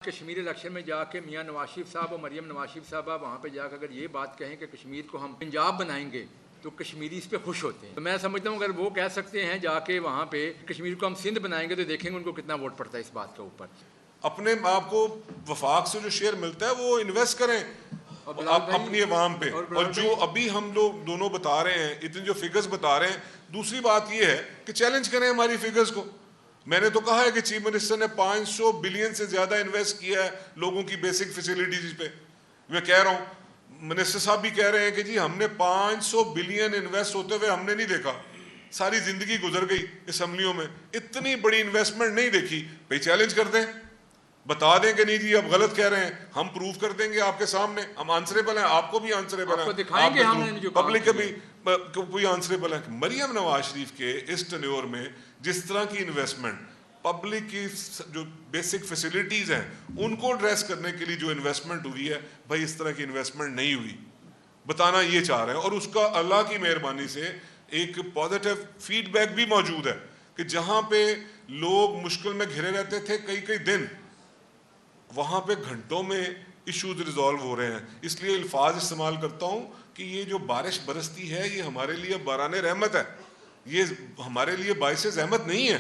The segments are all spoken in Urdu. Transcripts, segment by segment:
کشمیر الیکشن میں جا کے میاں نواز شریف صاحب اور مریم نواز شریف صاحبہ وہاں پہ جا کر اگر یہ بات کہیں کہ کشمیر کو ہم پنجاب بنائیں گے تو کشمیری اس پہ خوش ہوتے ہیں. تو میں سمجھتا ہوں اگر وہ کہہ سکتے ہیں جا کے وہاں پہ کشمیر کو ہم سندھ بنائیں گے تو دیکھیں گے ان کو کتنا ووٹ پڑتا ہے اس بات کے اوپر. اپنے آپ کو وفاق سے جو شیئر ملتا ہے وہ انویسٹ کریں اپنی عوام پہ. اور جو ابھی ہم لوگ دونوں بتا رہے ہیں اتنے جو فگرز بتا رہے ہیں, دوسری بات یہ ہے کہ چیلنج کریں ہماری فگرز کو. میں نے تو کہا ہے کہ چیف منسٹر نے 500 بلین سے زیادہ انویسٹ کیا ہے لوگوں کی بیسک فیسلٹیز پہ. میں کہہ رہا ہوں منسٹر صاحب بھی کہہ رہے ہیں کہ جی ہم نے 500 بلین انویسٹ ہوتے ہوئے ہم نے نہیں دیکھا, ساری زندگی گزر گئی اسمبلیوں میں, اتنی بڑی انویسٹمنٹ نہیں دیکھی. بھائی چیلنج کر دیں, بتا دیں کہ نہیں جی اب غلط کہہ رہے ہیں, ہم پروف کر دیں گے آپ کے سامنے. ہم آنسریبل ہیں, آپ کو بھی آنسریبل ہیں, پبلک کے بھی کوئی آنسریبل ہے. مریم نواز شریف کے اس ٹینیور میں جس طرح کی انویسٹمنٹ پبلک کی جو بیسک فیسلٹیز ہیں ان کو ایڈریس کرنے کے لیے جو انویسٹمنٹ ہوئی ہے, بھائی اس طرح کی انویسٹمنٹ نہیں ہوئی. بتانا یہ چاہ رہے ہیں. اور اس کا اللہ کی مہربانی سے ایک پازیٹیو فیڈ بیک بھی موجود ہے کہ جہاں پہ لوگ مشکل میں گھرے رہتے تھے کئی دن, وہاں پہ گھنٹوں میں ایشوز ریزالو ہو رہے ہیں. اس لیے الفاظ استعمال کرتا ہوں کہ یہ جو بارش برستی ہے یہ ہمارے لیے باران رحمت ہے, یہ ہمارے لیے باعث زحمت نہیں ہے.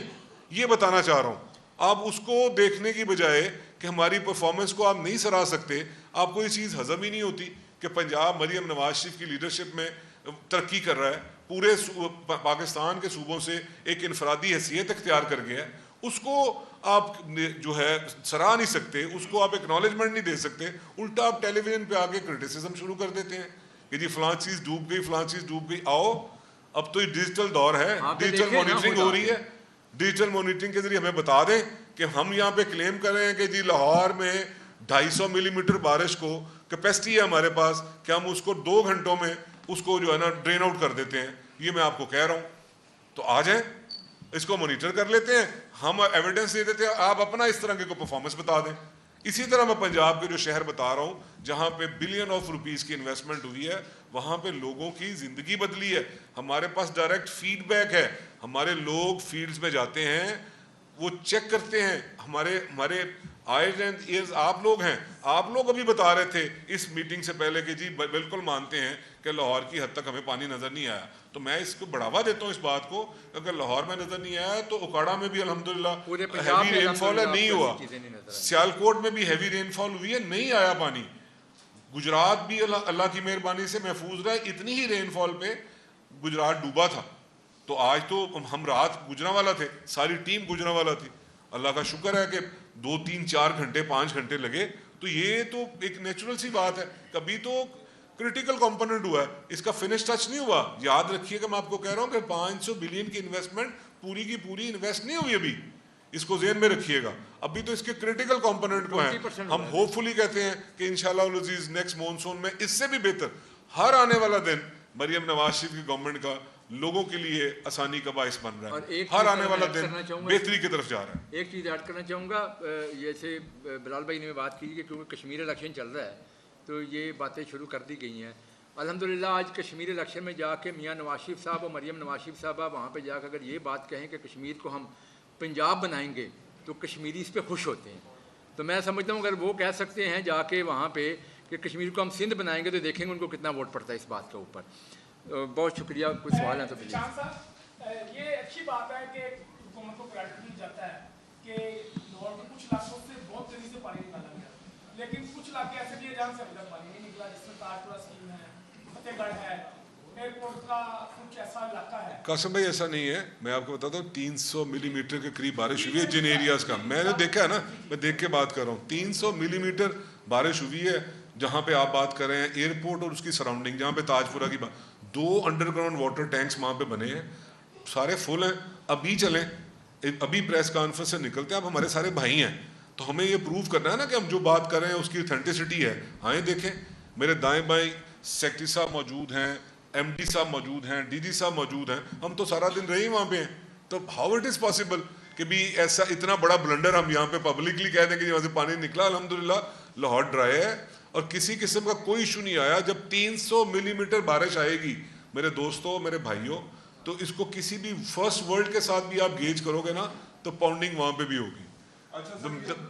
یہ بتانا چاہ رہا ہوں. آپ اس کو دیکھنے کی بجائے کہ ہماری پرفارمنس کو آپ نہیں سراہ سکتے, آپ کو یہ چیز ہضم ہی نہیں ہوتی کہ پنجاب مریم نواز شریف کی لیڈرشپ میں ترقی کر رہا ہے, پورے پاکستان کے صوبوں سے ایک انفرادی حیثیت اختیار کر گیا ہے. اس کو آپ جو ہے سراہ نہیں سکتے, اس کو آپ اکنالجمنٹ نہیں دے سکتے. الٹا آپ ٹیلی ویژن پہ آگے کرٹیسزم شروع کر دیتے ہیں کہ جی فلاں چیز ڈوب گئی, فلاں چیز ڈوب گئی. آؤ اب تو یہ ڈیجیٹل دور ہے, ڈیجیٹل مانیٹرنگ ہو رہی ہے. ڈیجیٹل مانیٹرنگ کے ذریعے ہمیں بتا دیں کہ ہم یہاں پہ کلیم کر رہے ہیں کہ جی لاہور میں 250 ملی میٹر بارش کو کیپیسٹی ہے ہمارے پاس کہ ہم اس کو 2 گھنٹوں میں اس کو جو ہے نا ڈرین آؤٹ کر دیتے ہیں. یہ میں آپ کو کہہ رہا ہوں, تو آ جائیں اس کو مانیٹر کر لیتے ہیں, ہم ایویڈنس دے دیتے ہیں, آپ اپنا اس طرح کی کوئی پرفارمنس بتا دیں. اسی طرح میں پنجاب کے جو شہر بتا رہا ہوں جہاں پہ بلین آف روپیز کی انویسٹمنٹ ہوئی ہے, وہاں پہ لوگوں کی زندگی بدلی ہے. ہمارے پاس ڈائریکٹ فیڈ بیک ہے, ہمارے لوگ فیلڈز میں جاتے ہیں, وہ چیک کرتے ہیں. ہمارے آئیز اینڈ ایئرز آپ لوگ ہیں. آپ لوگ ابھی بتا رہے تھے اس میٹنگ سے پہلے کہ جی بالکل مانتے ہیں کہ لاہور کی حد تک ہمیں پانی نظر نہیں آیا. تو میں اس کو بڑھاوا دیتا ہوں اس بات کو, اگر لاہور میں نظر نہیں آیا تو اوکاڑا میں بھی الحمدللہ ہیوی رین فال ہے, نہیں ہوا. سیالکوٹ میں بھی ہیوی رین فال ہوئی ہے, نہیں آیا پانی. گجرات بھی اللہ کی مہربانی سے محفوظ رہا, اتنی ہی رین فال پہ گجرات ڈوبا تھا. تو آج تو ہم رات گجرانوالہ تھے, ساری ٹیم گجرانوالہ تھی. اللہ کا شکر ہے کہ 2 3 4 گھنٹے 5 گھنٹے لگے. تو یہ تو ایک نیچرل سی بات ہے. کبھی تو کرٹیکل کمپوننٹ ہوا ہے, اس کا فنش ٹچ نہیں ہوا. یاد رکھیے کہ میں آپ کو کہہ رہا ہوں کہ 500 بلین کی انویسٹمنٹ پوری کی پوری انویسٹ نہیں ہوئی ابھی, اس کو ذہن میں رکھیے گا. ابھی تو اس کے کرٹیکل کمپوننٹ کو ہیں. ہم ہوپ فلی کہتے ہیں کہ انشاءاللہ العزیز نیکسٹ مونسون میں اس سے بھی بہتر ہر آنے والا دن مریم نواز شریف کی گورنمنٹ کا لوگوں کے لیے آسانی کا باعث بن رہا ہے. ہر آنے والا دن بہتری کی طرف جا رہا ہے. ایک چیز ایڈ کرنا چاہوں گا, جیسے بلال بھائی نے بات کی کہ کیونکہ کشمیر الیکشن چل رہا ہے تو یہ باتیں شروع کر دی گئی ہیں. الحمدللہ آج کشمیر الیکشن میں جا کے میاں نواز شریف صاحب اور مریم نواز شریف صاحبہ وہاں پہ جا کر اگر یہ بات کہیں کہ کشمیر کو ہم پنجاب بنائیں گے تو کشمیری اس پہ خوش ہوتے ہیں. تو میں سمجھتا ہوں اگر وہ کہہ سکتے ہیں جا کے وہاں پہ کہ کشمیر کو ہم سندھ بنائیں گے تو دیکھیں گے ان کو کتنا ووٹ پڑتا ہے اس بات کے اوپر. بہت شکریہ. کچھ سوال ہیں تو یہ اچھی بات ہے کہ حکومت کو پرائیورٹی دی جاتا ہے کہ لاہور کے کچھ علاقوں سے بہت تیزی سے پانی نکالا گیا, لیکن کچھ علاقے ایسے بھی ہیں جہاں سے ابھی تک پانی نہیں نکلا, جس میں تاج پورہ اسکیم ہے, فتح گڑھ ہے, ایئرپورٹ کا کچھ ایسا علاقہ ہے. قاسم بھائی ایسا نہیں ہے, میں آپ کو بتاتا ہوں 300 ملی میٹر کے قریب بارش ہوئی ہے جن ایریاز کا. میں نے دیکھا ہے نا, میں دیکھ کے بات کر رہا ہوں. 300 ملی میٹر بارش ہوئی ہے جہاں پہ آپ بات کر رہے ہیں ایئرپورٹ اور اس کی سراؤنڈنگ, جہاں پہ تاج پورہ کی 2 انڈر گراؤنڈ واٹر ٹینکس وہاں پہ بنے ہیں, سارے فل ہیں. ابھی چلیں, ابھی پریس کانفرنس سے نکلتے ہیں. آپ ہمارے سارے بھائی ہیں تو ہمیں یہ پروف کرنا ہے نا کہ ہم جو بات کر رہے ہیں اس کی اتھینٹسٹی ہے. آئیں دیکھیں, میرے دائیں بائیں سیکٹری صاحب موجود ہیں, ایم ڈی صاحب موجود ہیں, ڈی جی صاحب موجود ہیں. ہم تو سارا دن رہے ہی وہاں پہ ہیں. تو ہاؤ اٹ از پاسبل کہ بھی ایسا اتنا بڑا بلنڈر ہم یہاں پہ پبلکلی کہہ دیں کہ وہاں سے پانی نکلا. الحمدللہ لاہور ڈرائی ہے اور کسی قسم کا کوئی ایشو نہیں آیا. جب 300 ملی میٹر بارش آئے گی میرے دوستوں, میرے بھائیوں, تو اس کو کسی بھی فرسٹ ورلڈ کے ساتھ بھی آپ گیج کرو گے نا تو پاؤنڈنگ وہاں پہ بھی ہوگی.